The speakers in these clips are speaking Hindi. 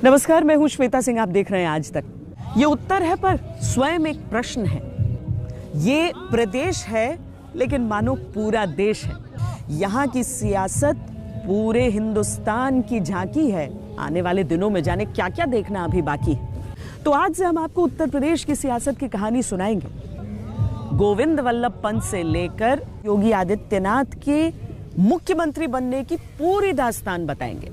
नमस्कार, मैं हूं श्वेता सिंह। आप देख रहे हैं आज तक। ये उत्तर है पर स्वयं एक प्रश्न है। ये प्रदेश है लेकिन मानो पूरा देश है। यहाँ की सियासत पूरे हिंदुस्तान की झांकी है। आने वाले दिनों में जाने क्या क्या देखना अभी बाकी है। तो आज से हम आपको उत्तर प्रदेश की सियासत की कहानी सुनाएंगे। गोविंद वल्लभ पंत से लेकर योगी आदित्यनाथ के मुख्यमंत्री बनने की पूरी दास्तान बताएंगे।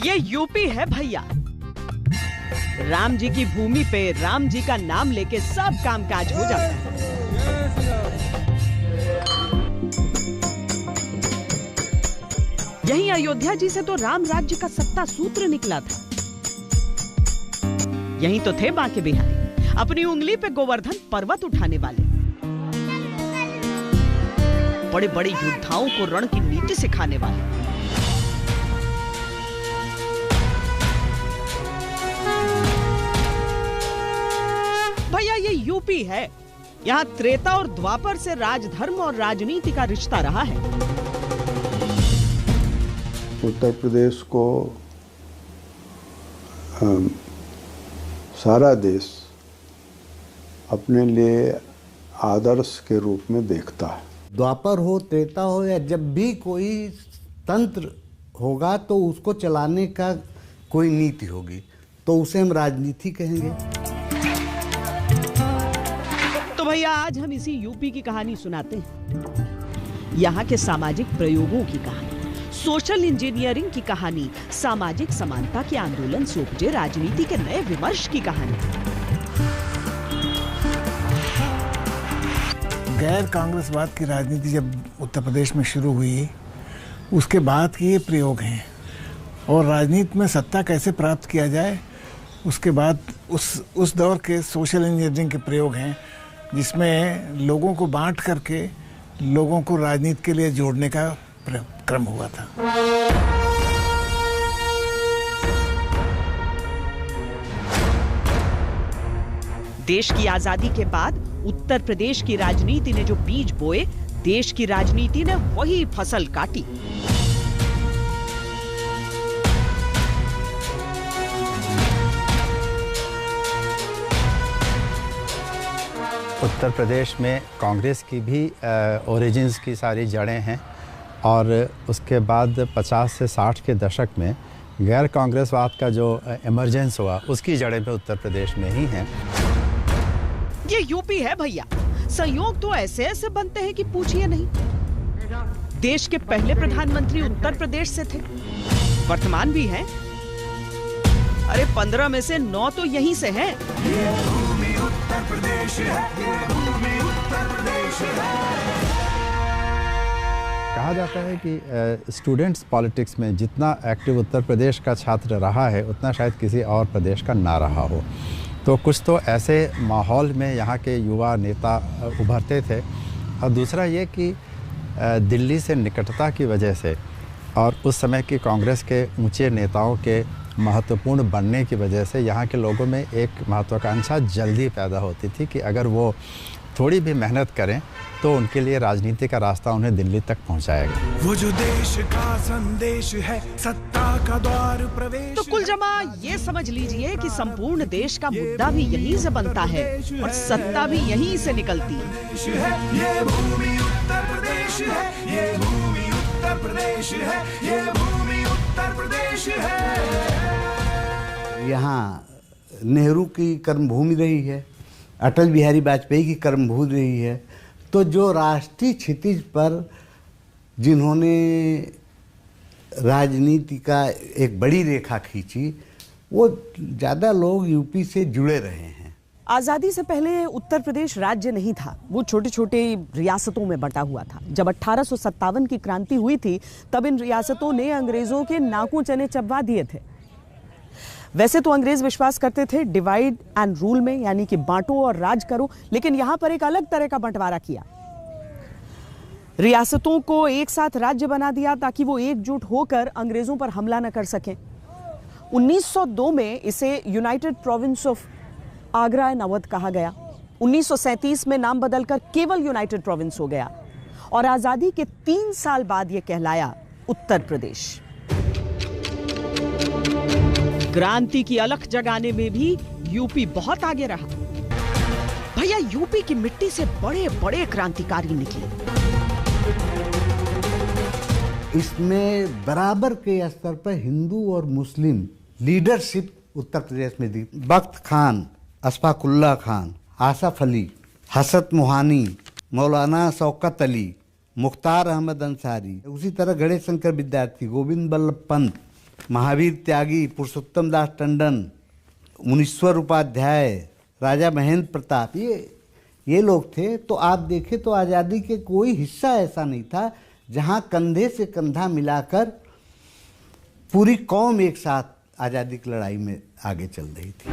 ये यूपी है भैया। राम जी की भूमि पे राम जी का नाम लेके सब कामकाज हो जाता है। यहीं अयोध्या जी से तो राम राज्य का सत्ता सूत्र निकला था। यहीं तो थे बांके बिहारी, अपनी उंगली पे गोवर्धन पर्वत उठाने वाले, बड़े बड़े योद्धाओं को रण की नीति सिखाने वाले। भैया ये यूपी है। यहाँ त्रेता और द्वापर से राजधर्म और राजनीति का रिश्ता रहा है। उत्तर प्रदेश को सारा देश अपने लिए आदर्श के रूप में देखता है। द्वापर हो, त्रेता हो, या जब भी कोई तंत्र होगा तो उसको चलाने का कोई नीति होगी, तो उसे हम राजनीति कहेंगे। तो भैया आज हम इसी यूपी की कहानी सुनाते हैं। यहाँ के सामाजिक प्रयोगों की कहानी, सोशल इंजीनियरिंग की कहानी, सामाजिक समानता के आंदोलन से उपजे राजनीति के नए विमर्श की कहानी। गैर कांग्रेसवाद की राजनीति जब उत्तर प्रदेश में शुरू हुई, उसके बाद के ये प्रयोग हैं। और राजनीति में सत्ता कैसे प्राप्त किया जाए, उसके बाद उस दौर के सोशल इंजीनियरिंग के प्रयोग हैं, जिसमें लोगों को बांट करके लोगों को राजनीति के लिए जोड़ने का क्रम हुआ था। देश की आजादी के बाद उत्तर प्रदेश की राजनीति ने जो बीज बोए, देश की राजनीति ने वही फसल काटी। उत्तर प्रदेश में कांग्रेस की भी ओरिजिन्स की सारी जड़ें हैं और उसके बाद 50 से 60 के दशक में गैर कांग्रेसवाद का जो इमर्जेंस हुआ, उसकी जड़ें भी उत्तर प्रदेश में ही हैं। ये यूपी है भैया। संयोग तो ऐसे ऐसे बनते हैं कि पूछिए नहीं। देश के पहले प्रधानमंत्री उत्तर प्रदेश से थे, वर्तमान भी हैं। अरे 15 में से 9 तो यहीं से हैं। उत्तर प्रदेश है, उत्तर प्रदेश है। कहा जाता है कि स्टूडेंट्स पॉलिटिक्स में जितना एक्टिव उत्तर प्रदेश का छात्र रहा है, उतना शायद किसी और प्रदेश का ना रहा हो। तो कुछ तो ऐसे माहौल में यहाँ के युवा नेता उभरते थे। और दूसरा ये कि दिल्ली से निकटता की वजह से और उस समय की कांग्रेस के ऊंचे नेताओं के महत्वपूर्ण बनने की वजह से यहाँ के लोगों में एक महत्वाकांक्षा जल्दी पैदा होती थी कि अगर वो थोड़ी भी मेहनत करें तो उनके लिए राजनीति का रास्ता उन्हें दिल्ली तक पहुंचाएगा। वो जो देश का संदेश है, सत्ता का द्वार प्रवेश। तो कुल जमा ये समझ लीजिए कि संपूर्ण देश का मुद्दा भी यहीं से बनता है और सत्ता भी यहीं से निकलती है। ये भूमि उत्तर प्रदेश है, ये भूमि उत्तर प्रदेश है, ये भूमि उत्तर प्रदेश है। यहाँ नेहरू की कर्मभूमि रही है, अटल बिहारी वाजपेयी की कर्मभूमि रही है। तो जो राष्ट्रीय क्षितिज पर जिन्होंने राजनीति का एक बड़ी रेखा खींची, वो ज़्यादा लोग यूपी से जुड़े रहे हैं। आजादी से पहले उत्तर प्रदेश राज्य नहीं था, वो छोटे छोटे रियासतों में बंटा हुआ था। जब 1857 की क्रांति हुई थी, तब इन रियासतों ने अंग्रेजों के नाकों चने चबवा दिए थे। वैसे तो अंग्रेज विश्वास करते थे डिवाइड एंड रूल में, यानी कि बांटो और राज करो, लेकिन यहां पर एक अलग तरह का बंटवारा किया। रियासतों को एक साथ राज्य बना दिया ताकि वो एकजुट होकर अंग्रेजों पर हमला न कर सकें। 1902 में इसे United province of Agra and Awadh कहा गया। 1937 में नाम बदलकर केवल यूनाइटेड प्रोविंस हो गया और आजादी के 3 साल बाद यह कहलाया उत्तर प्रदेश। क्रांति की अलख जगाने में भी यूपी बहुत आगे रहा। भैया, यूपी की मिट्टी से बड़े बड़े क्रांतिकारी निकले। इसमें बराबर के स्तर पर हिंदू और मुस्लिम लीडरशिप उत्तर प्रदेश में दी। बख्त खान, अशफाकुल्लाह खान, आसफ अली, हसरत मोहानी, मौलाना शौकत अली, मुख्तार अहमद अंसारी, उसी तरह गणेश शंकर विद्यार्थी, गोविंद बल्लभ पंत, महावीर त्यागी, पुरुषोत्तम दास टंडन, मुनीश्वर उपाध्याय, राजा महेंद्र प्रताप, ये लोग थे। तो आप देखें तो आज़ादी के कोई हिस्सा ऐसा नहीं था जहां कंधे से कंधा मिलाकर पूरी कौम एक साथ आज़ादी की लड़ाई में आगे चल रही थी।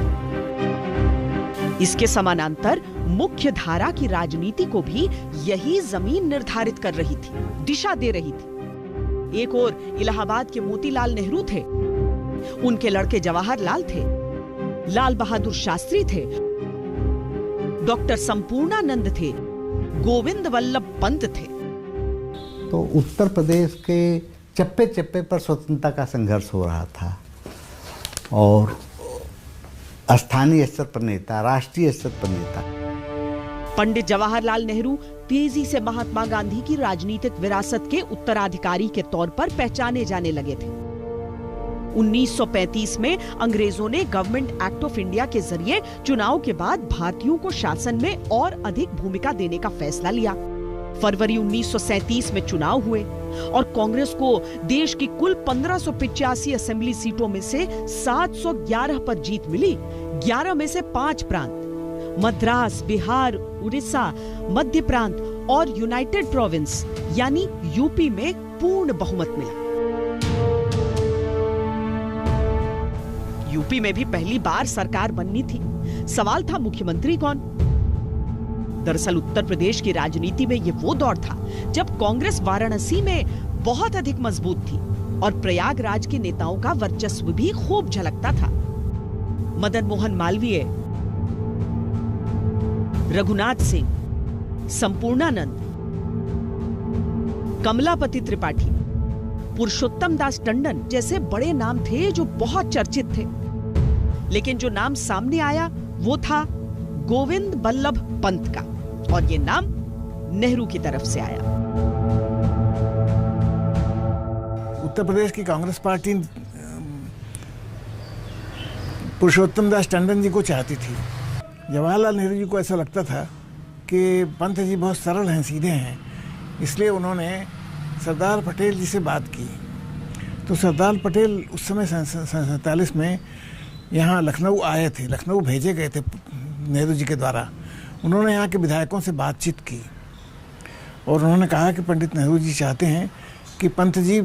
इसके समानांतर मुख्य धारा की राजनीति को भी यही जमीन निर्धारित कर रही थी, दिशा दे रही थी। एक और इलाहाबाद के मोतीलाल नेहरू थे, उनके लड़के जवाहरलाल थे, लाल बहादुर शास्त्री थे, डॉक्टर संपूर्णानंद थे, गोविंद वल्लभ पंत थे। तो उत्तर प्रदेश के चप्पे चप्पे पर स्वतंत्रता का संघर्ष हो रहा था और स्थानीय स्तर पर नेता, राष्ट्रीय स्तर पर नेता। पंडित जवाहरलाल नेहरू तेजी से महात्मा गांधी की राजनीतिक विरासत के उत्तराधिकारी के तौर पर पहचाने जाने लगे थे। 1935 में अंग्रेजों ने गवर्नमेंट एक्ट ऑफ इंडिया के जरिए चुनाव के बाद भारतीयों को शासन में और अधिक भूमिका देने का फैसला लिया। फरवरी 1937 में चुनाव हुए और कांग्रेस को देश की कुल 1585 असेंबली सीटों में से 711 पर जीत मिली। 11 में से 5 प्रांत, मद्रास, बिहार, उड़ीसा, मध्य प्रांत और यूनाइटेड प्रोविंस यानी यूपी में पूर्ण बहुमत मिला। यूपी में भी पहली बार सरकार बननी थी। सवाल था मुख्यमंत्री कौन? दरअसल उत्तर प्रदेश की राजनीति में यह वो दौर था जब कांग्रेस वाराणसी में बहुत अधिक मजबूत थी और प्रयागराज के नेताओं का वर्चस्व भी खूब झलकता था। मदन मोहन मालवीय, रघुनाथ सिंह, संपूर्णानंद, कमलापति त्रिपाठी, पुरुषोत्तम दास टंडन जैसे बड़े नाम थे जो बहुत चर्चित थे। लेकिन जो नाम सामने आया वो था गोविंद बल्लभ पंत का और ये नाम नेहरू की तरफ से आया। उत्तर प्रदेश की कांग्रेस पार्टी पुरुषोत्तम दास टंडन जी को चाहती थी। जवाहरलाल नेहरू जी को ऐसा लगता था कि पंत जी बहुत सरल हैं, सीधे हैं, इसलिए उन्होंने सरदार पटेल जी से बात की। तो सरदार पटेल उस समय 47 में यहाँ लखनऊ आए थे, लखनऊ भेजे गए थे नेहरू जी के द्वारा। उन्होंने यहाँ के विधायकों से बातचीत की और उन्होंने कहा कि पंडित नेहरू जी चाहते हैं कि पंत जी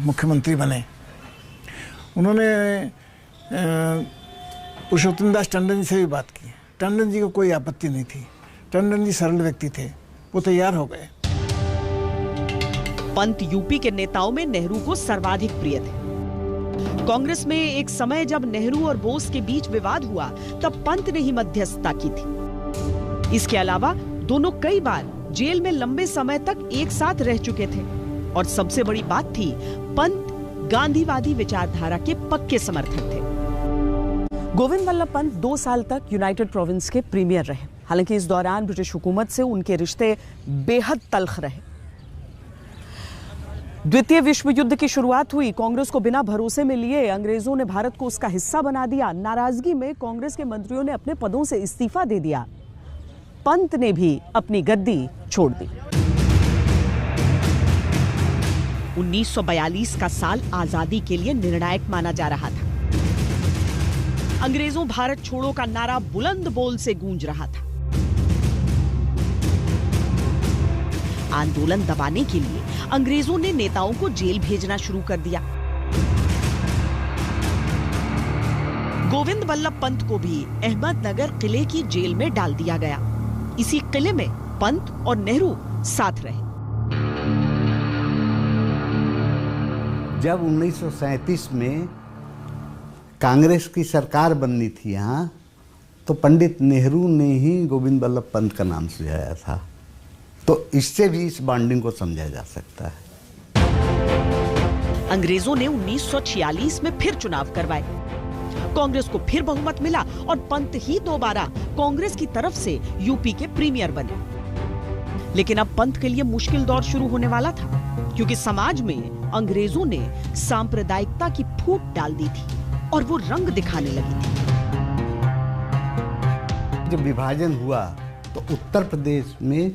मुख्यमंत्री बने। उन्होंने पुरुषोत्तम दास टंडन जी से भी बात की। टंडन जी को कोई आपत्ति नहीं थी। टंडन जी सरल व्यक्ति थे, वो तैयार हो गए। पंत यूपी के नेताओं में नेहरू को सर्वाधिक प्रिय थे। कांग्रेस में एक समय जब नेहरू और बोस के बीच विवाद हुआ तब पंत ने ही मध्यस्थता की थी। इसके अलावा दोनों कई बार जेल में लंबे समय तक एक साथ रह चुके थे और सबसे बड़ी बात थी, पंत गांधीवादी विचारधारा के पक्के समर्थक थे। गोविंद वल्लभ पंत 2 साल तक यूनाइटेड प्रोविंस के प्रीमियर रहे। हालांकि इस दौरान ब्रिटिश हुकूमत से उनके रिश्ते बेहद तल्ख रहे। द्वितीय विश्व युद्ध की शुरुआत हुई। कांग्रेस को बिना भरोसे में लिए अंग्रेजों ने भारत को उसका हिस्सा बना दिया। नाराजगी में कांग्रेस के मंत्रियों ने अपने पदों से इस्तीफा दे दिया। पंत ने भी अपनी गद्दी छोड़ दी। 1942 का साल आजादी के लिए निर्णायक माना जा रहा था। अंग्रेजों भारत छोड़ो का नारा बुलंद बोल से गूंज रहा था। आंदोलन दबाने के लिए अंग्रेजों ने नेताओं को जेल भेजना शुरू कर दिया। गोविंद बल्लभ पंत को भी अहमदनगर किले की जेल में डाल दिया गया। इसी किले में पंत और नेहरू साथ रहे। जब 1937 में कांग्रेस की सरकार बननी थी यहाँ, तो पंडित नेहरू ने ही गोविंद बल्लभ पंत का नाम सुझाया था। तो इससे भी इस बॉन्डिंग को समझा जा सकता है। अंग्रेजों ने 1946 में फिर चुनाव करवाए, कांग्रेस को फिर बहुमत मिला और पंत ही दोबारा कांग्रेस की तरफ से यूपी के प्रीमियर बने। लेकिन अब पंत के लिए मुश्किल दौर शुरू होने वाला था, क्योंकि समाज में अंग्रेजों ने सांप्रदायिकता की फूट डाल दी थी और वो रंग दिखाने लगी थी। जब विभाजन हुआ तो उत्तर प्रदेश में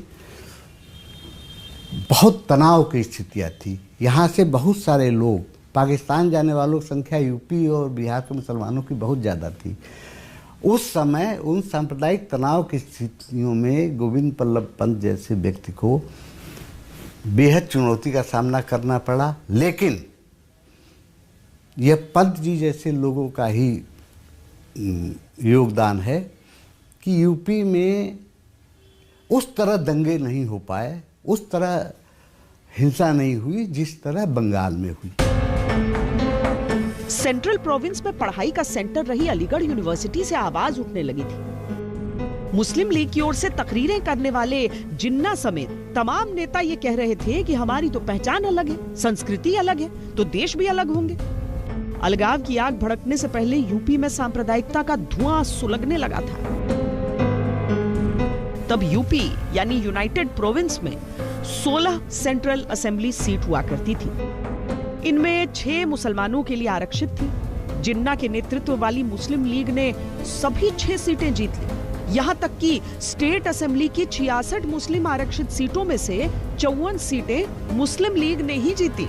बहुत तनाव की स्थितियां थी। यहाँ से बहुत सारे लोग पाकिस्तान जाने वालों की संख्या यूपी और बिहार के मुसलमानों की बहुत ज़्यादा थी। उस समय उन सांप्रदायिक तनाव की स्थितियों में गोविंद बल्लभ पंत जैसे व्यक्ति को बेहद चुनौती का सामना करना पड़ा। लेकिन यह पंत जी जैसे लोगों का ही योगदान है कि यूपी में उस तरह दंगे नहीं हो पाए, उस तरह हिंसा नहीं हुई जिस तरह बंगाल में हुई। सेंट्रल प्रोविंस में पढ़ाई का सेंटर रही अलीगढ़ यूनिवर्सिटी से आवाज उठने लगी थी। मुस्लिम लीग की ओर से तकरीरें करने वाले जिन्ना समेत तमाम नेता ये कह रहे थे कि हमारी तो पहचान अलग है, संस्कृति अलग है, तो देश भी अलग होंगे। अलगाव की आग भड़कने से पहले यूपी में सांप्रदायिकता का धुआं सुलगने लगा था। तब यूपी यानी यूनाइटेड प्रोविंस में 16 सेंट्रल असेंबली सीट हुआ करती थी। इनमें 6 मुसलमानों के लिए आरक्षित थी। जिन्ना के नेतृत्व वाली मुस्लिम लीग ने सभी 6 सीटें जीत ली। यहां तक कि स्टेट असेंबली की 66 मुस्लिम आरक्षित सीटों में से 54 सीटें मुस्लिम लीग ने ही जीती।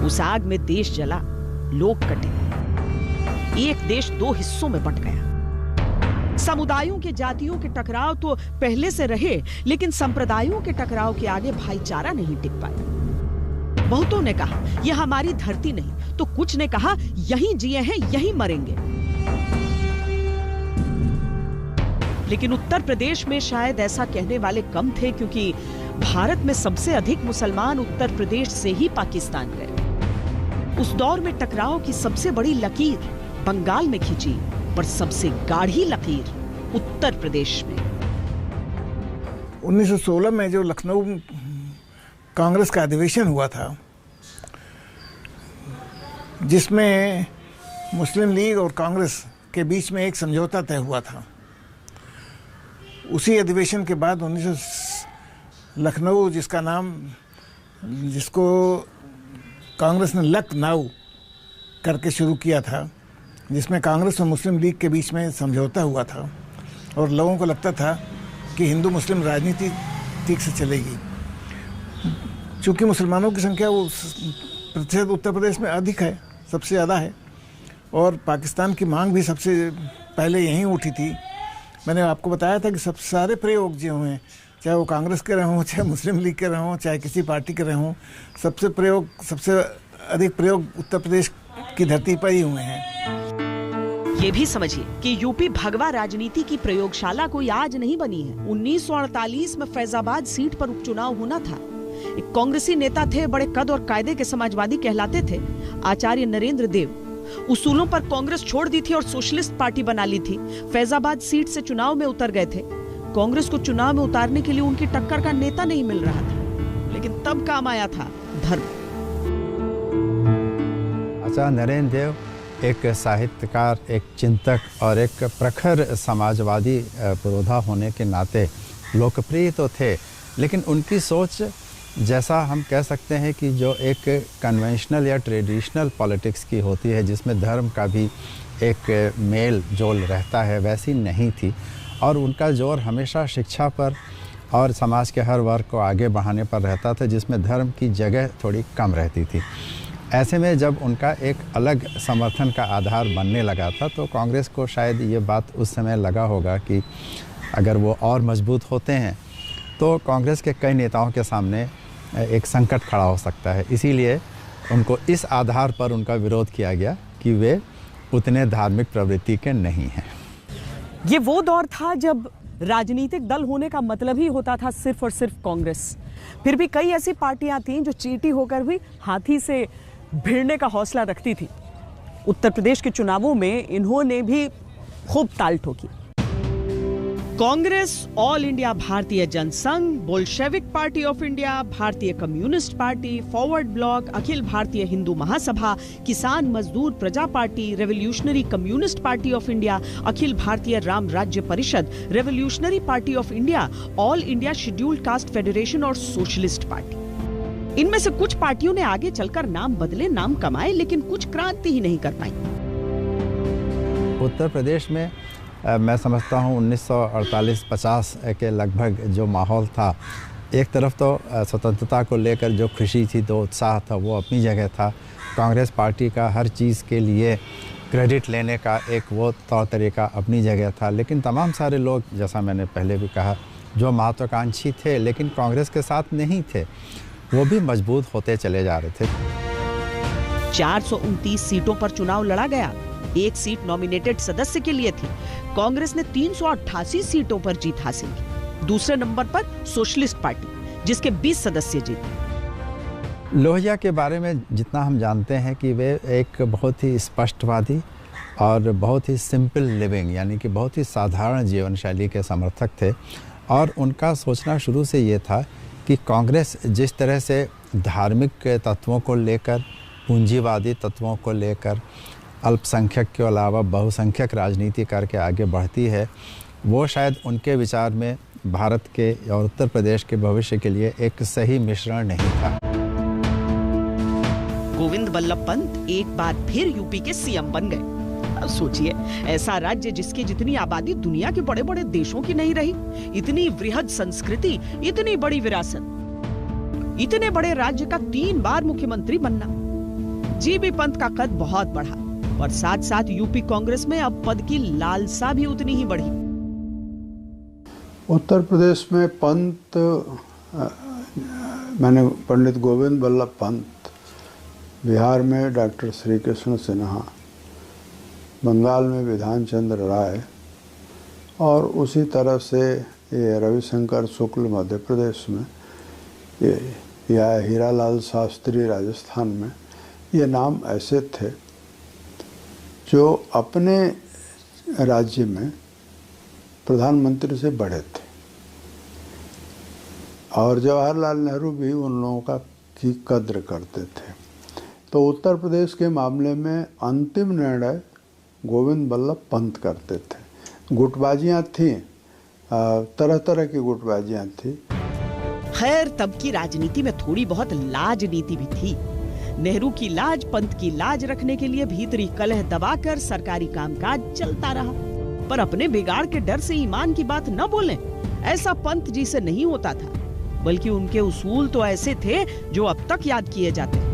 उस आग में देश जला, लोग कटे, एक देश 2 हिस्सों में बंट गया। समुदायों के जातियों के टकराव तो पहले से रहे, लेकिन संप्रदायों के टकराव के आगे भाईचारा नहीं टिक पाया। बहुतों ने कहा यह हमारी धरती नहीं, तो कुछ ने कहा यहीं जिए हैं यहीं मरेंगे। लेकिन उत्तर प्रदेश में शायद ऐसा कहने वाले कम थे, क्योंकि भारत में सबसे अधिक मुसलमान उत्तर प्रदेश से ही पाकिस्तान गए। उस दौर में टकराव की सबसे बड़ी लकीर बंगाल में खींची, पर सबसे गाढ़ी लकीर उत्तर प्रदेश में। 1916 में जो लखनऊ कांग्रेस का अधिवेशन हुआ था, जिसमें मुस्लिम लीग और कांग्रेस के बीच में एक समझौता तय हुआ था, उसी अधिवेशन के बाद लखनऊ जिसको कांग्रेस ने लखनऊ करके शुरू किया था, जिसमें कांग्रेस और मुस्लिम लीग के बीच में समझौता हुआ था, और लोगों को लगता था कि हिंदू मुस्लिम राजनीति ठीक से चलेगी। चूँकि मुसलमानों की संख्या वो प्रतिशत उत्तर प्रदेश में अधिक है, सबसे ज़्यादा है, और पाकिस्तान की मांग भी सबसे पहले यहीं उठी थी। मैंने आपको बताया था कि सब सारे प्रयोग जो हैं, चाहे वो कांग्रेस के रहे हों, चाहे मुस्लिम लीग के रहे हों, चाहे किसी पार्टी के रहे हों, सबसे अधिक प्रयोग उत्तर प्रदेश की धरती पर ही हुए हैं। ये भी समझिए कि यूपी भगवा राजनीति की प्रयोगशाला कोई आज नहीं बनी है। 1948 में फैजाबाद सीट पर उपचुनाव होना था। एक कांग्रेसी नेता थे, बड़े कद और कायदे के समाजवादी कहलाते थे, आचार्य नरेंद्र देव। उसूलों पर कांग्रेस छोड़ दी थी और सोशलिस्ट पार्टी बना ली थी। फैजाबाद सीट से चुनाव में उतर गए थे। कांग्रेस को चुनाव में उतारने के लिए उनकी टक्कर का नेता नहीं मिल रहा था, लेकिन तब काम आया था धर्म। आचार्य नरेंद्र देव एक साहित्यकार, एक चिंतक और एक प्रखर समाजवादी पुरोधा होने के नाते लोकप्रिय तो थे, लेकिन उनकी सोच, जैसा हम कह सकते हैं कि जो एक कन्वेंशनल या ट्रेडिशनल पॉलिटिक्स की होती है, जिसमें धर्म का भी एक मेल जोल रहता है, वैसी नहीं थी। और उनका जोर हमेशा शिक्षा पर और समाज के हर वर्ग को आगे बढ़ाने पर रहता था, जिसमें धर्म की जगह थोड़ी कम रहती थी। ऐसे में जब उनका एक अलग समर्थन का आधार बनने लगा था, तो कांग्रेस को शायद ये बात उस समय लगा होगा कि अगर वो और मजबूत होते हैं तो कांग्रेस के कई नेताओं के सामने एक संकट खड़ा हो सकता है। इसीलिए उनको इस आधार पर उनका विरोध किया गया कि वे उतने धार्मिक प्रवृत्ति के नहीं हैं। ये वो दौर था जब राजनीतिक दल होने का मतलब ही होता था सिर्फ और सिर्फ कांग्रेस। फिर भी कई ऐसी पार्टियां थीं जो चींटी होकर भी हाथी से भिड़ने का हौसला रखती थी। उत्तर प्रदेश के चुनावों में इन्होंने भी खूब ताल ठोकी। Congress, all India Bharatiya Jansangh, Bolshevik party of India, Bharatiya communist party, forward bloc, Akhil Bharatiya Hindu Mahasabha, Kisan Mazdoor Praja party, revolutionary communist party of India, Akhil Bharatiya Ram Rajya Parishad, revolutionary party of India, all India scheduled caste federation और सोशलिस्ट पार्टी। इनमें से कुछ पार्टियों ने आगे चलकर नाम बदले, नाम कमाए, लेकिन कुछ क्रांति ही नहीं कर पाई। उत्तर प्रदेश में मैं समझता हूँ 1948-50 के लगभग जो माहौल था, एक तरफ तो स्वतंत्रता को लेकर जो खुशी थी, जो उत्साह था, वो अपनी जगह था। कांग्रेस पार्टी का हर चीज़ के लिए क्रेडिट लेने का एक वो तौर तरीका अपनी जगह था। लेकिन तमाम सारे लोग, जैसा मैंने पहले भी कहा, जो महत्वाकांक्षी थे लेकिन कांग्रेस के साथ नहीं थे, वो भी मजबूत होते चले जा रहे थे। 429 सीटों पर चुनाव लड़ा गया। एक सीट नॉमिनेटेड सदस्य के लिए थी। कांग्रेस ने 388 सीटों पर जीत हासिल की। दूसरे नंबर पर सोशलिस्ट पार्टी, जिसके 20 सदस्य जीते। लोहिया के बारे में जितना हम जानते हैं कि वे एक बहुत ही स्पष्टवादी और बहुत ही सिंपल लिविंग, यानी कि बहुत ही साधारण जीवन शैली के समर्थक थे। और उनका सोचना शुरू से ये था कि कांग्रेस जिस तरह से धार्मिक तत्वों को लेकर, पूंजीवादी तत्वों को लेकर, अल्पसंख्यक के अलावा बहुसंख्यक राजनीति करके आगे बढ़ती है, वो शायद उनके विचार में भारत के और उत्तर प्रदेश के भविष्य के लिए एक सही मिश्रण नहीं था। गोविंद बल्लभ पंत एक बार फिर यूपी के सीएम बन गए। अब सोचिए, ऐसा राज्य जिसकी जितनी आबादी दुनिया के बड़े बड़े देशों की नहीं रही, इतनी वृहद संस्कृति, इतनी बड़ी विरासत, इतने बड़े राज्य का 3 बार मुख्यमंत्री बनना। जीबी पंत का कद बहुत बढ़ा और साथ साथ यूपी कांग्रेस में अब पद की लालसा भी उतनी ही बढ़ी। उत्तर प्रदेश में पंत, मैंने पंडित गोविंद बल्लभ पंत, बिहार में डॉक्टर श्री कृष्ण सिन्हा, बंगाल में विधान चंद्र राय, और उसी तरह से ये रविशंकर शुक्ल मध्य प्रदेश में, या हीरालाल शास्त्री राजस्थान में, ये नाम ऐसे थे जो अपने राज्य में प्रधानमंत्री से बड़े थे। और जवाहरलाल नेहरू भी उन लोगों की कद्र करते थे। तो उत्तर प्रदेश के मामले में अंतिम निर्णय गोविंद बल्लभ पंत करते थे। गुटबाजियाँ थीं, तरह तरह की गुटबाजियाँ थीं। खैर, तब की राजनीति में थोड़ी बहुत लाज नीति भी थी। नेहरू की लाज, पंत की लाज रखने के लिए भीतरी कलह दबाकर सरकारी कामकाज चलता रहा। पर अपने बिगाड़ के डर से ईमान की बात न बोलें, ऐसा पंत जी से नहीं होता था। बल्कि उनके उसूल तो ऐसे थे जो अब तक याद किए जाते हैं।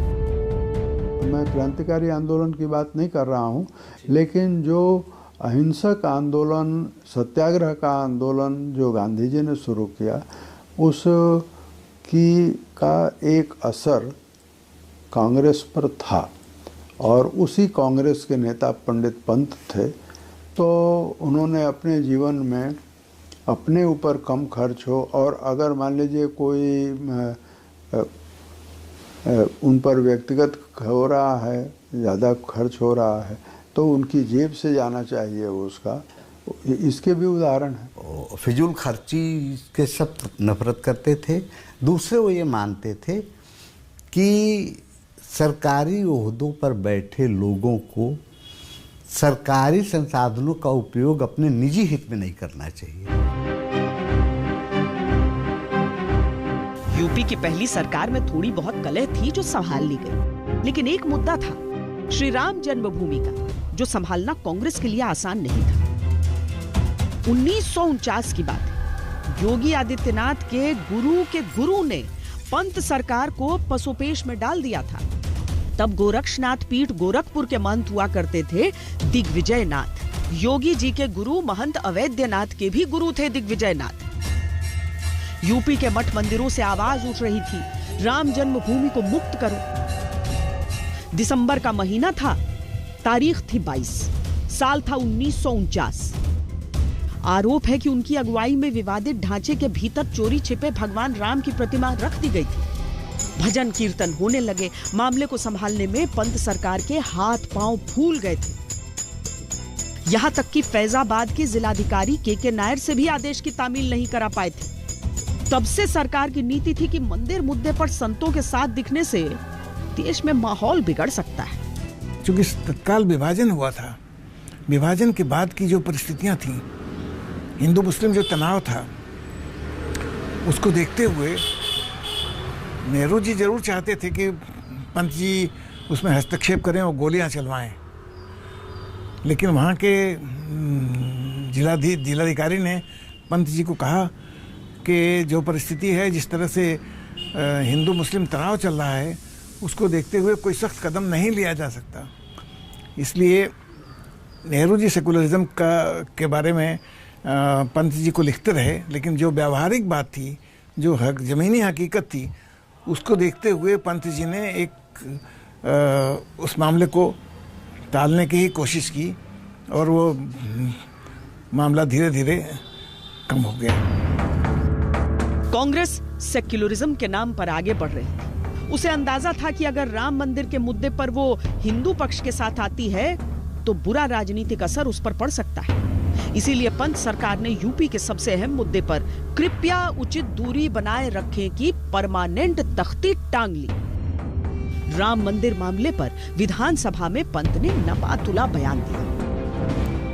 मैं क्रांतिकारी आंदोलन की बात नहीं कर रहा हूँ, लेकिन जो अहिंसक आंदोलन, सत्याग्रह का आंदोलन जो गांधी जी ने शुरू किया, उसकी का एक असर कांग्रेस पर था। और उसी कांग्रेस के नेता पंडित पंत थे। तो उन्होंने अपने जीवन में अपने ऊपर कम खर्च हो, और अगर मान लीजिए कोई उन पर व्यक्तिगत हो रहा है, ज़्यादा खर्च हो रहा है, तो उनकी जेब से जाना चाहिए उसका। इसके भी उदाहरण हैं। फिजूल खर्ची के सब नफरत करते थे। दूसरे वो ये मानते थे कि सरकारी ओहदों पर बैठे लोगों को सरकारी संसाधनों का उपयोग अपने निजी हित में नहीं करना चाहिए। यूपी की पहली सरकार में थोड़ी बहुत कलह थी जो संभाल ली गई, लेकिन एक मुद्दा था श्री राम जन्मभूमि का, जो संभालना कांग्रेस के लिए आसान नहीं था। 1949 की बात है। योगी आदित्यनाथ के गुरु ने पंत सरकार को पसोपेश में डाल दिया था। तब गोरक्षनाथ पीठ गोरखपुर के महंत हुआ करते थे दिग्विजय नाथ। योगी जी के गुरु महंत अवैधनाथ के भी गुरु थे दिग्विजय नाथ। यूपी के मठ मंदिरों से आवाज उठ रही थी, राम जन्मभूमि को मुक्त करो। दिसंबर का महीना था, तारीख थी 22, साल था 1949। आरोप है कि उनकी अगुवाई में विवादित ढांचे के भीतर चोरी छिपे भगवान राम की प्रतिमा रख दी गई थी। भजन कीर्तन होने लगे। मामले को संभालने में पंत सरकार के हाथ पांव फूल गए थे। यहां तक कि फैजाबाद के जिलाधिकारी के नायर से भी आदेश की तामील नहीं करा पाए थे। तब से सरकार की नीति थी कि मंदिर मुद्दे पर संतों के साथ दिखने से देश में माहौल बिगड़ सकता है। क्योंकि तत्काल विभाजन हुआ था, विभाजन के बाद की जो परिस्थितियां थी, हिंदू मुस्लिम जो तनाव था, उसको देखते हुए नेहरू जी जरूर चाहते थे कि पंत जी उसमें हस्तक्षेप करें और गोलियां चलवाएं, लेकिन वहाँ के जिलाधिकारी ने पंत जी को कहा कि जो परिस्थिति है, जिस तरह से हिंदू मुस्लिम तनाव चल रहा है, उसको देखते हुए कोई सख्त कदम नहीं लिया जा सकता। इसलिए नेहरू जी सेकुलरिज्म के बारे में पंत जी को लिखते रहे, लेकिन जो व्यावहारिक बात थी, जो ज़मीनी हकीकत थी, उसको देखते हुए पंत जी ने उस मामले को टालने की ही कोशिश की और वो मामला धीरे धीरे कम हो गया। कांग्रेस सेक्युलरिज्म के नाम पर आगे बढ़ रही थी। उसे अंदाजा था कि अगर राम मंदिर के मुद्दे पर वो हिंदू पक्ष के साथ आती है तो बुरा राजनीतिक असर उस पर पड़ सकता है। इसीलिए पंत सरकार ने यूपी के सबसे अहम मुद्दे पर कृपया उचित दूरी बनाए रखें की परमानेंट तख्ती टांग ली। राम मंदिर मामले पर विधानसभा में पंत ने नबातुला बयान दिया।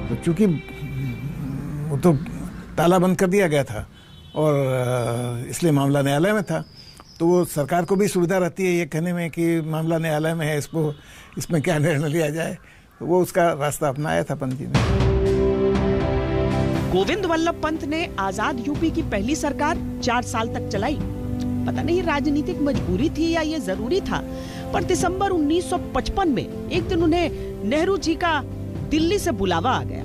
तो चूंकि वो तो ताला बंद कर दिया गया था और इसलिए मामला न्यायालय में था, तो वो सरकार को भी सुविधा रहती है ये कहने में कि मामला न्यायालय में है, इसमें क्या निर्णय लिया जाए, तो वो उसका रास्ता अपनाया था पंत जी ने। गोविंद वल्लभ पंत ने आजाद यूपी की पहली सरकार 4 साल तक चलाई। पता नहीं राजनीतिक मजबूरी थी या ये जरूरी था, पर दिसंबर 1955 में एक दिन उन्हें नेहरू जी का दिल्ली से बुलावा आ गया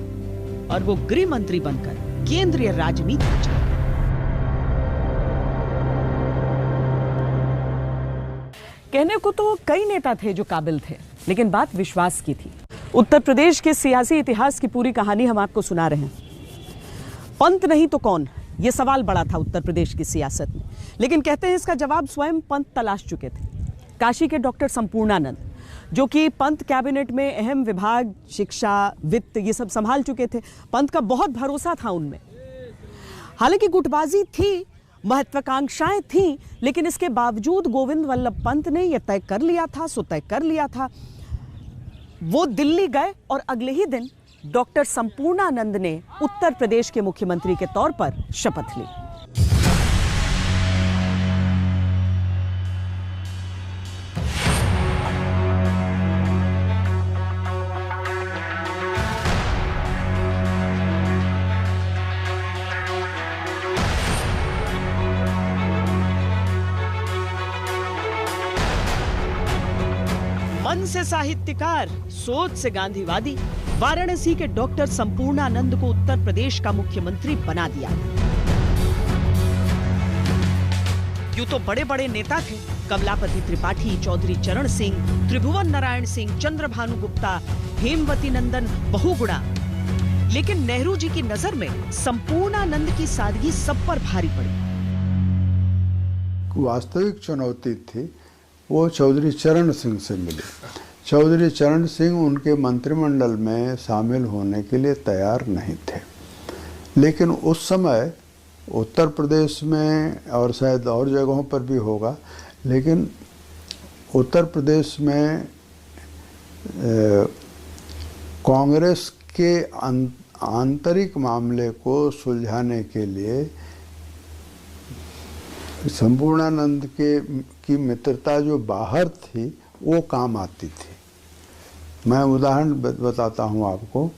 और वो गृह मंत्री बनकर केंद्रीय राजनीति में चले। कहने को तो कई नेता थे जो काबिल थे, लेकिन बात विश्वास की थी। उत्तर प्रदेश के सियासी इतिहास की पूरी कहानी हम आपको सुना रहे हैं। पंत नहीं तो कौन, यह सवाल बड़ा था उत्तर प्रदेश की सियासत में, लेकिन कहते हैं इसका जवाब स्वयं पंत तलाश चुके थे। काशी के डॉक्टर संपूर्णानंद, जो कि पंत कैबिनेट में अहम विभाग, शिक्षा, वित्त, ये सब संभाल चुके थे। पंत का बहुत भरोसा था उनमें। हालांकि गुटबाजी थी, महत्वाकांक्षाएं थीं, लेकिन इसके बावजूद गोविंद वल्लभ पंत ने यह तय कर लिया था। वो दिल्ली गए और अगले ही दिन डॉक्टर संपूर्णानंद ने उत्तर प्रदेश के मुख्यमंत्री के तौर पर शपथ ली। मन से साहित्यकार, सोच से गांधीवादी, वाराणसी के डॉक्टर संपूर्णानंद को उत्तर प्रदेश का मुख्यमंत्री बना दिया। यूं तो बड़े बड़े नेता थे, कमलापति त्रिपाठी, चौधरी चरण सिंह, त्रिभुवन नारायण सिंह, चंद्रभानु गुप्ता, हेमवती नंदन बहुगुणा, लेकिन नेहरू जी की नजर में संपूर्णानंद की सादगी सब पर भारी पड़ी। वास्तविक चुनौती थी वो चौधरी चरण सिंह से मिली। चौधरी चरण सिंह उनके मंत्रिमंडल में शामिल होने के लिए तैयार नहीं थे, लेकिन उस समय उत्तर प्रदेश में और शायद और जगहों पर भी होगा, लेकिन उत्तर प्रदेश में कांग्रेस के आंतरिक मामले को सुलझाने के लिए संपूर्णानंद की मित्रता जो बाहर थी वो काम आती थी। मैं उदाहरण बताता हूँ आपको।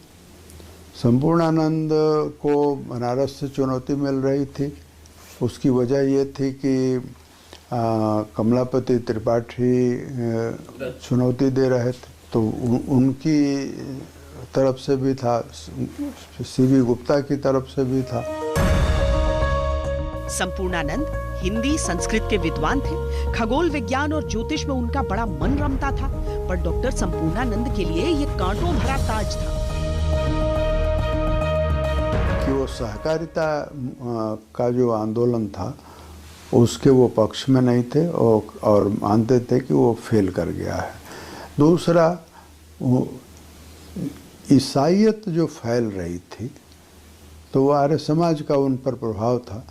संपूर्णानंद को बनारस से चुनौती मिल रही थी। उसकी वजह ये थी कि कमलापति त्रिपाठी चुनौती दे रहे थे, तो उनकी तरफ से भी था, सीवी गुप्ता की तरफ से भी था। संपूर्णानंद हिंदी संस्कृत के विद्वान थे। खगोल विज्ञान और ज्योतिष में उनका बड़ा मन रमता था, पर डॉक्टर संपूर्णानंद के लिए ये कांटों भरा ताज था। कि वो सहकारिता का जो आंदोलन था उसके वो पक्ष में नहीं थे और मानते थे कि वो फेल कर गया है। दूसरा, ईसाईयत जो फैल रही थी तो वो आर्य समाज का उन पर प्रभाव था,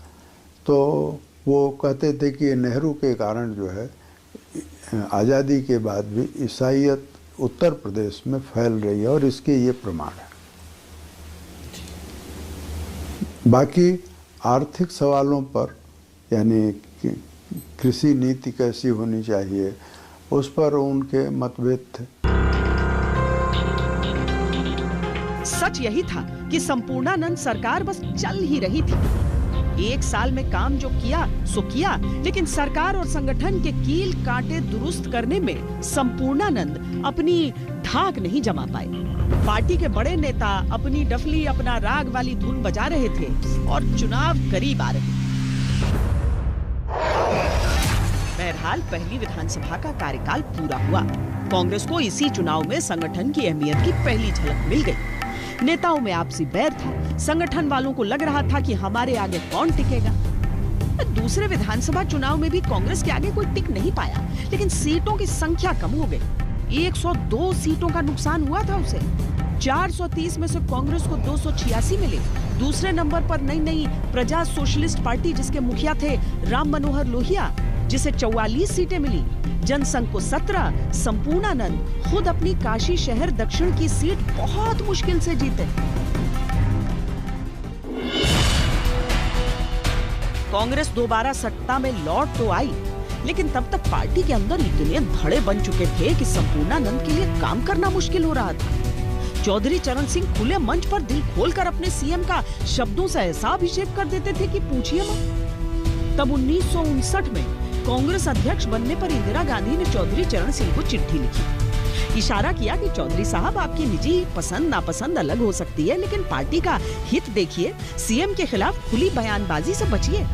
तो वो कहते थे कि नेहरू के कारण जो है आज़ादी के बाद भी ईसाईयत उत्तर प्रदेश में फैल रही है और इसके ये प्रमाण है। बाकी आर्थिक सवालों पर, यानी कृषि नीति कैसी होनी चाहिए, उस पर उनके मतभेद थे। सच यही था कि संपूर्णानंद सरकार बस चल ही रही थी। 1 साल में काम जो किया सो किया, लेकिन सरकार और संगठन के कील कांटे दुरुस्त करने में संपूर्णानंद अपनी धाक नहीं जमा पाए। पार्टी के बड़े नेता अपनी डफली, अपना राग वाली धुन बजा रहे थे और चुनाव करीब आ रहे। बहरहाल पहली विधानसभा का कार्यकाल पूरा हुआ। कांग्रेस को इसी चुनाव में संगठन की अहमियत की पहली झलक मिल गई। नेताओं में आपसी बैर था। संगठन वालों को लग रहा था कि हमारे आगे कौन टिकेगा। दूसरे विधानसभा चुनाव में भी कांग्रेस के आगे कोई टिक नहीं पाया, लेकिन सीटों की संख्या कम हो गई। 102 सीटों का नुकसान हुआ था उसे। 430 में से कांग्रेस को 286 मिले। दूसरे नंबर पर नई प्रजा सोशलिस्ट पार्टी, जिसके मुखिया थे राम मनोहर लोहिया, जिसे 44 सीटें मिली। जनसंघ को 17। संपूर्णानंद खुद अपनी काशी शहर दक्षिण की सीट बहुत मुश्किल से जीते। कांग्रेस दोबारा सत्ता में लौट तो आई, लेकिन तब तक पार्टी के अंदर इतने धड़े बन चुके थे कि संपूर्णानंद के लिए काम करना मुश्किल हो रहा था। चौधरी चरण सिंह खुले मंच पर दिल खोलकर अपने सीएम का शब्दों से ऐसा अभिषेक कर देते थे कि पूछिए मत। तब 1959 में कांग्रेस अध्यक्ष बनने पर इंदिरा गांधी ने चौधरी चरण सिंह को चिट्ठी लिखी। इशारा किया कि चौधरी साहब, आपकी निजी पसंद नापसंद अलग हो सकती है, लेकिन पार्टी का हित देखिए। सीएम के खिलाफ खुली बयानबाजी से बचिए।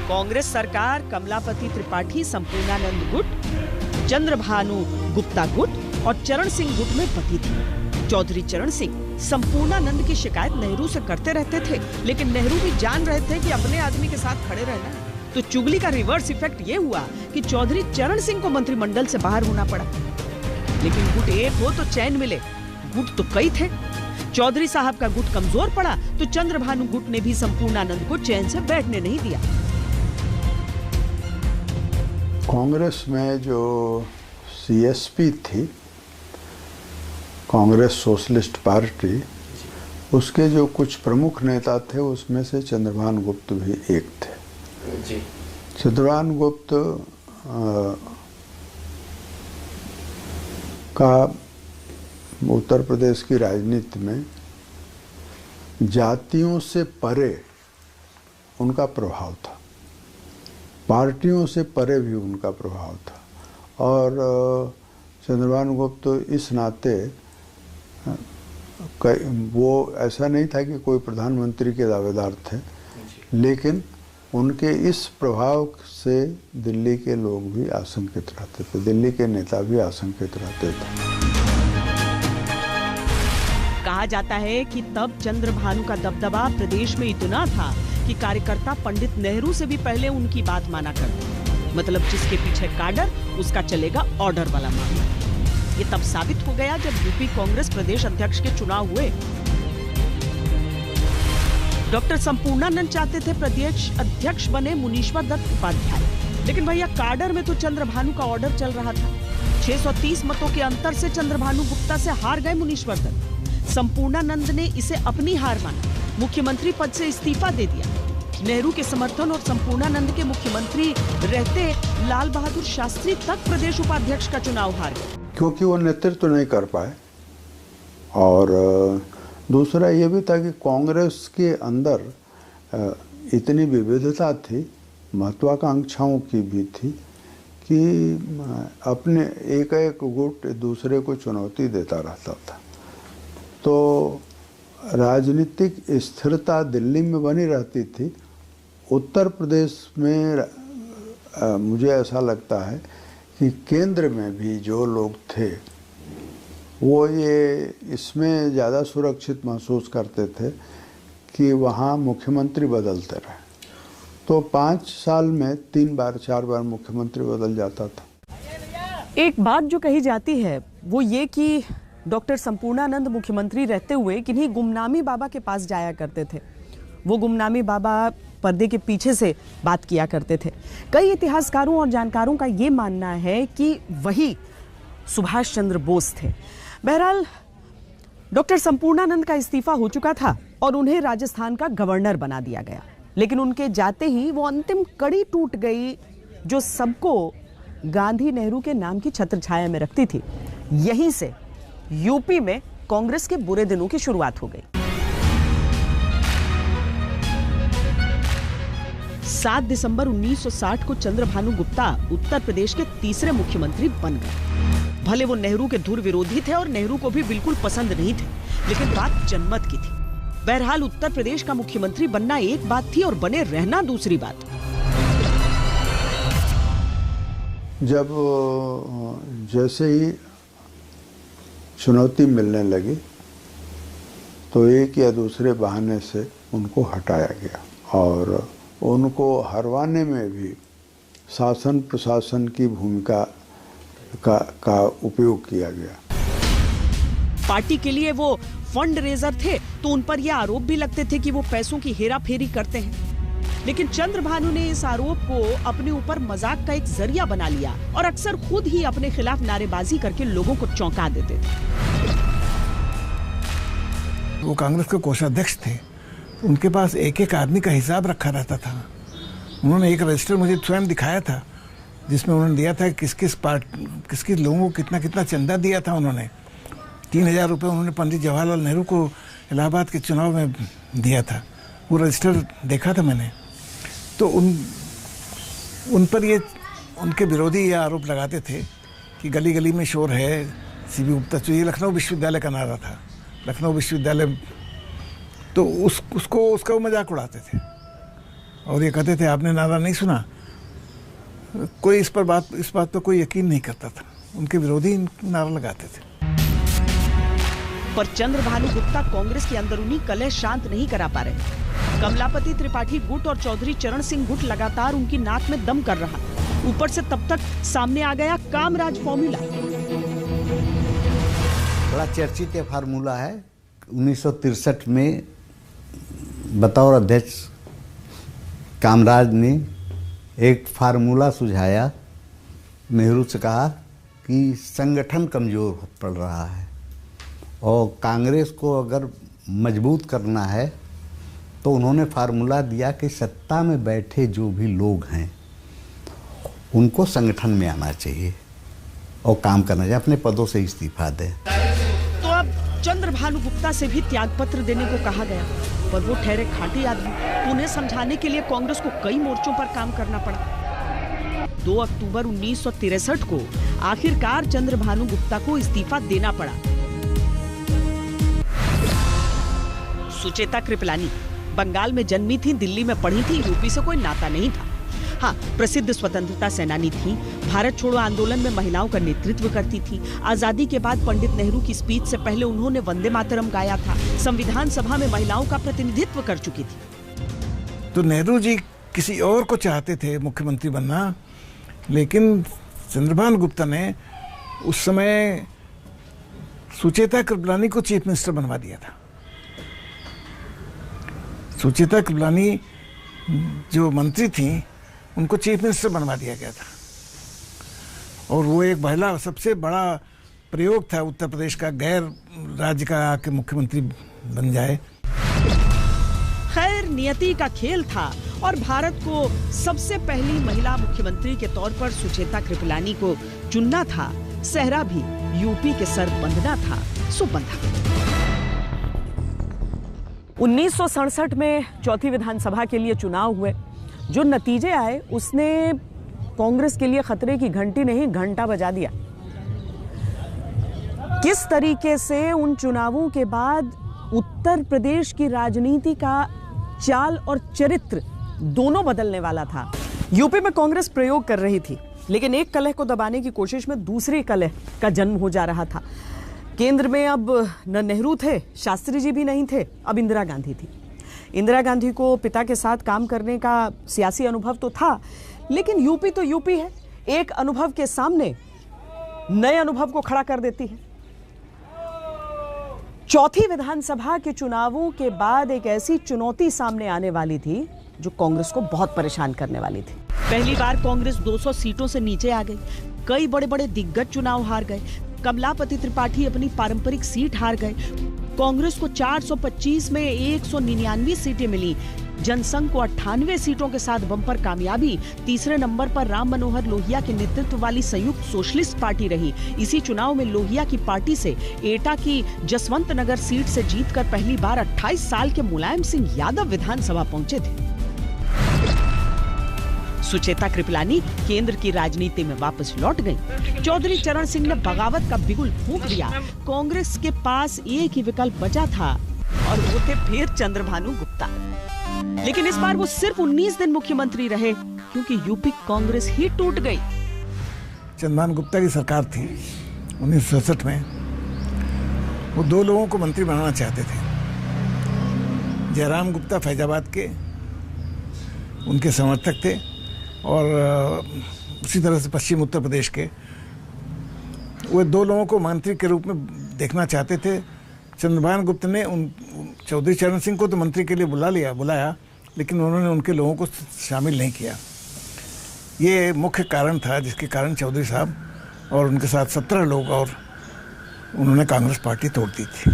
कांग्रेस सरकार कमलापति त्रिपाठी संपूर्णानंद गुट, चंद्रभानु गुप्ता गुट और चरण सिंह गुट में बटी थी। चौधरी चरण सिंह संपूर्णानंद की शिकायत नेहरू से करते रहते थे, लेकिन नेहरू भी जान रहे थे कि अपने आदमी के साथ खड़े रहना। तो चुगली का रिवर्स इफेक्ट ये हुआ कि चौधरी चरण सिंह को मंत्रिमंडल से बाहर होना पड़ा। लेकिन गुट एक हो तो चैन मिले, गुट तो कई थे। चौधरी साहब का गुट कमजोर पड़ा तो चंद्रभानु गुट ने भी संपूर्णानंद को चैन से बैठने नहीं दिया। कांग्रेस में जो सीएसपी थी, कांग्रेस सोशलिस्ट पार्टी, उसके जो कुछ प्रमुख नेता थे उसमें से चंद्रभानु गुप्त भी एक थे। चंद्रभानु गुप्त का उत्तर प्रदेश की राजनीति में जातियों से परे उनका प्रभाव था, पार्टियों से परे भी उनका प्रभाव था। और चंद्रभानु गुप्त इस नाते वो ऐसा नहीं था कि कोई प्रधानमंत्री के दावेदार थे, लेकिन उनके इस प्रभाव से दिल्ली के लोग भी आशंकित रहते थे, दिल्ली के नेता भी आशंकित रहते थे। कहा जाता है कि तब चंद्रभानु का दबदबा प्रदेश में इतना था कि कार्यकर्ता पंडित नेहरू से भी पहले उनकी बात माना करते। मतलब जिसके पीछे काडर, उसका चलेगा ऑर्डर वाला मामला। ये तब साबित हो गया जब यूपी कांग्रेस प्रदेश अध्यक्ष के चुनाव हुए। डॉक्टर संपूर्णानंद चाहते थे प्रदेश अध्यक्ष बने मुनीश्वर दत्त उपाध्याय, लेकिन भैया काडर में तो चंद्रभानु का ऑर्डर चल रहा था। 630 मतों के अंतर से चंद्रभानु गुप्ता से हार गए मुनीश्वर दत्त। संपूर्णानंद ने इसे अपनी हार माना, मुख्यमंत्री पद से इस्तीफा दे दिया। नेहरू के समर्थन और संपूर्णानंद के मुख्यमंत्री रहते लाल बहादुर शास्त्री तक प्रदेश उपाध्यक्ष का चुनाव हार गए, क्योंकि वो नेतृत्व नहीं कर पाए। और दूसरा ये भी था कि कांग्रेस के अंदर इतनी विविधता थी, महत्वाकांक्षाओं की भी थी, कि अपने एक एक गुट दूसरे को चुनौती देता रहता था। तो राजनीतिक स्थिरता दिल्ली में बनी रहती थी। उत्तर प्रदेश में मुझे ऐसा लगता है कि केंद्र में भी जो लोग थे वो ये इसमें ज़्यादा सुरक्षित महसूस करते थे कि वहाँ मुख्यमंत्री बदलते रहे। तो 5 साल में 3 बार 4 बार मुख्यमंत्री बदल जाता था। एक बात जो कही जाती है वो ये कि डॉक्टर संपूर्णानंद मुख्यमंत्री रहते हुए किन्हीं गुमनामी बाबा के पास जाया करते थे। वो गुमनामी बाबा पर्दे के पीछे से बात किया करते थे। कई इतिहासकारों और जानकारों का ये मानना है कि वही सुभाष चंद्र बोस थे। बहरहाल डॉक्टर संपूर्णानंद का इस्तीफा हो चुका था और उन्हें राजस्थान का गवर्नर बना दिया गया, लेकिन उनके जाते ही वो अंतिम कड़ी टूट गई जो सबको गांधी नेहरू के नाम की छत्रछाया में रखती थी। यहीं से यूपी में कांग्रेस के बुरे दिनों की शुरुआत हो गई। 7 दिसंबर 1960 को चंद्रभानु गुप्ता उत्तर प्रदेश के तीसरे मुख्यमंत्री बन गए। भले वो नेहरू के धुर विरोधी थे और नेहरू को भी बिल्कुल पसंद नहीं थे, लेकिन बात जनमत की थी। बहरहाल उत्तर प्रदेश का मुख्यमंत्री बनना एक बात थी और बने रहना दूसरी बात। जब जैसे ही चुनौती मिलने लगी तो एक या दूसरे बहाने से उनको हटाया गया और उनको हरवाने में भी शासन प्रशासन की भूमिका का उपयोग किया गया। पार्टी के लिए वो फंड रेजर थे तो उन पर यह आरोप भी लगते थे कि वो पैसों की हेराफेरी करते हैं, लेकिन चंद्रभानु ने इस आरोप को अपने ऊपर मजाक का एक जरिया बना लिया और अक्सर खुद ही अपने खिलाफ नारेबाजी करके लोगों को चौंका देते थे। वो कांग्रेस के कोषाध्यक्ष थे, उनके पास एक एक आदमी का हिसाब रखा रहता था। उन्होंने एक रजिस्टर मुझे स्वयं दिखाया था जिसमें उन्होंने दिया था किस किस लोगों को कितना कितना चंदा दिया था। उन्होंने 3000 रुपये उन्होंने पंडित जवाहरलाल नेहरू को इलाहाबाद के चुनाव में दिया था। वो रजिस्टर देखा था मैंने। तो उन पर ये उनके विरोधी ये आरोप लगाते थे कि गली गली में शोर है, सीबी गुप्ता। तो ये लखनऊ विश्वविद्यालय का नारा था, लखनऊ विश्वविद्यालय। तो उसका वो मजाक उड़ाते थे और ये कहते थे आपने नारा नहीं सुना। कोई इस बात पर कोई यकीन नहीं करता था। उनके विरोधी नारा लगाते थे। पर चंद्रभानु गुप्ता कांग्रेस की अंदरूनी कलह शांत नहीं करा पा रहे। कमलापति त्रिपाठी गुट और चौधरी चरण सिंह गुट लगातार उनकी नाक में दम कर रहा। ऊपर से तब तक सामने आ गया कामराज फॉर्मूला। बड़ा चर्चित फार्मूला है। 1963 में बतौर अध्यक्ष कामराज ने एक फार्मूला सुझाया। नेहरू से कहा कि संगठन कमज़ोर पड़ रहा है और कांग्रेस को अगर मजबूत करना है तो उन्होंने फार्मूला दिया कि सत्ता में बैठे जो भी लोग हैं उनको संगठन में आना चाहिए और काम करना चाहिए, अपने पदों से इस्तीफा दें। तो अब चंद्रभानु गुप्ता से भी त्यागपत्र देने को कहा गया, पर वो ठहरे खाटी आदमी। उन्हें समझाने के लिए कांग्रेस को कई मोर्चों पर काम करना पड़ा। 2 अक्टूबर 1963 को आखिरकार चंद्रभानु गुप्ता को इस्तीफा देना पड़ा। सुचेता कृपलानी बंगाल में जन्मी थी, दिल्ली में पढ़ी थी, यूपी से कोई नाता नहीं था। हाँ, प्रसिद्ध स्वतंत्रता सेनानी थी, भारत छोड़ो आंदोलन में महिलाओं का नेतृत्व करती थी। आजादी के बाद पंडित नेहरू की स्पीच से पहले उन्होंने वंदे मातरम गाया था। संविधान सभा में महिलाओं का प्रतिनिधित्व कर चुकी थी। तो नेहरू जी किसी और को चाहते थे मुख्यमंत्री बनना, लेकिन चंद्रभानु गुप्ता ने उस समय सुचेता कृपलानी को चीफ मिनिस्टर बनवा दिया था। सुचेता कृपलानी जो मंत्री थी उनको चीफ मिनिस्टर बनवा दिया गया था और वो एक पहला सबसे बड़ा प्रयोग था उत्तर प्रदेश का, गैर राज्य का आके मुख्यमंत्री बन जाए। खैर, नियति का खेल था और भारत को सबसे पहली महिला मुख्यमंत्री के तौर पर सुचेता कृपलानी को चुनना था। सहरा भी यूपी के सर बंधना था, सो बंधा। 1967 में चौथी विधानसभा के लिए चुनाव हुए। जो नतीजे आए उसने कांग्रेस के लिए खतरे की घंटी नहीं, घंटा बजा दिया। किस तरीके से उन चुनावों के बाद उत्तर प्रदेश की राजनीति का चाल और चरित्र दोनों बदलने वाला था। यूपी में कांग्रेस प्रयोग कर रही थी, लेकिन एक कलह को दबाने की कोशिश में दूसरी कलह का जन्म हो जा रहा था। केंद्र में अब न नेहरू थे, शास्त्री जी भी नहीं थे, अब इंदिरा गांधी थी। इंदिरा गांधी को पिता के साथ काम करने का सियासी अनुभव तो था, लेकिन यूपी तो यूपी है, एक अनुभव के सामने नए अनुभव को खड़ा कर देती है। चौथी विधानसभा के चुनावों के बाद एक ऐसी चुनौती सामने आने वाली थी जो कांग्रेस को बहुत परेशान करने वाली थी। पहली बार कांग्रेस 200 सीटों से नीचे आ गई। कई बड़े बड़े दिग्गज चुनाव हार गए। कमलापति त्रिपाठी अपनी पारंपरिक सीट हार गए। कांग्रेस को 425 में 199 सीटें मिली। जनसंघ को 98 सीटों के साथ बम्पर कामयाबी। तीसरे नंबर पर राम मनोहर लोहिया के नेतृत्व वाली संयुक्त सोशलिस्ट पार्टी रही। इसी चुनाव में लोहिया की पार्टी से एटा की जसवंत नगर सीट से जीतकर पहली बार 28 साल के मुलायम सिंह यादव विधानसभा पहुंचे थे। सुचेता कृपलानी केंद्र की राजनीति में वापस लौट गईं। चौधरी चरण सिंह ने बगावत का बिगुल फूंक दिया। कांग्रेस के पास एक ही विकल्प बचा था और वो थे फिर चंद्रभानु गुप्ता। लेकिन इस बार वो सिर्फ 19 दिन मुख्यमंत्री रहे, क्योंकि यूपी कांग्रेस ही टूट गई। चंद्रभानु गुप्ता की सरकार थी 1967 में। वो 2 लोगों को मंत्री बनाना चाहते थे। जयराम गुप्ता फैजाबाद के उनके समर्थक थे और उसी तरह से पश्चिम उत्तर प्रदेश के। वो 2 लोगों को मंत्री के रूप में देखना चाहते थे। चंद्रभानु गुप्ता ने चौधरी चरण सिंह को तो मंत्री के लिए बुलाया, लेकिन उन्होंने उनके लोगों को शामिल नहीं किया। ये मुख्य कारण था जिसके कारण चौधरी साहब और उनके साथ 17 लोग और उन्होंने कांग्रेस पार्टी तोड़ दी थी।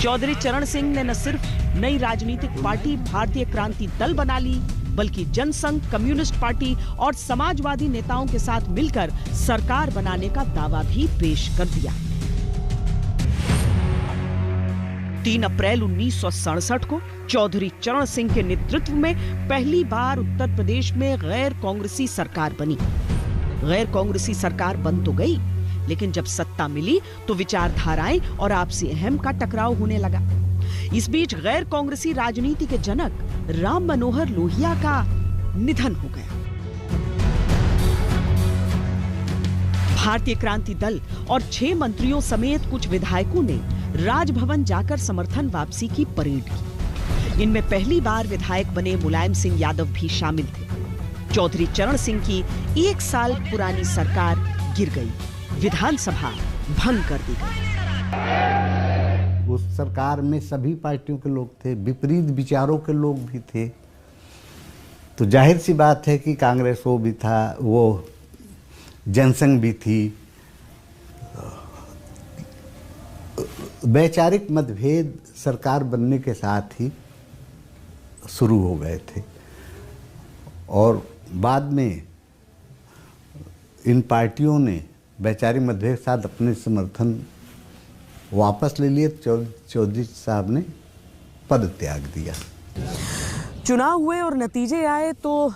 चौधरी चरण सिंह ने न सिर्फ नई राजनीतिक पार्टी भारतीय क्रांति दल बना ली, बल्कि जनसंघ, कम्युनिस्ट पार्टी और समाजवादी नेताओं के साथ मिलकर सरकार बनाने का दावा भी पेश कर दिया। 3 अप्रैल 1967 को चौधरी चरण सिंह के नेतृत्व में पहली बार उत्तर प्रदेश में गैर कांग्रेसी सरकार बनी। गैर कांग्रेसी सरकार बन तो गई, लेकिन जब सत्ता मिली तो विचारधाराएं और आपसी अहम का टकराव होने लगा। इस बीच गैर कांग्रेसी राजनीति के जनक राम मनोहर लोहिया का निधन हो गया। भारतीय क्रांति दल और 6 मंत्रियों समेत कुछ विधायकों ने राजभवन जाकर समर्थन वापसी की परेड की। इनमें पहली बार विधायक बने मुलायम सिंह यादव भी शामिल थे। चौधरी चरण सिंह की 1 साल पुरानी सरकार गिर गई। विधानसभा भंग कर दी गई। उस सरकार में सभी पार्टियों के लोग थे, विपरीत विचारों के लोग भी थे। तो जाहिर सी बात है कि कांग्रेस वो भी था, वो जनसंघ भी थी। वैचारिक मतभेद सरकार बनने के साथ ही शुरू हो गए थे और बाद में इन पार्टियों ने वैचारिक मतभेद के साथ अपने समर्थन वापस ले लिए। चौधरी साहब ने पद त्याग दिया। चुनाव हुए और नतीजे आए तो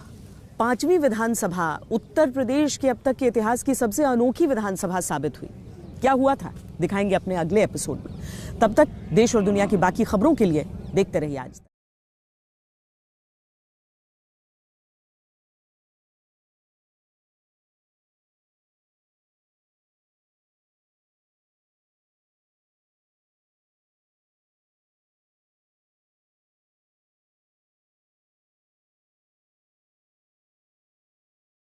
5वीं विधानसभा उत्तर प्रदेश के अब तक के इतिहास की सबसे अनोखी विधानसभा साबित हुई। क्या हुआ था दिखाएंगे अपने अगले एपिसोड में। तब तक देश और दुनिया की बाकी खबरों के लिए देखते रहिए आज तक।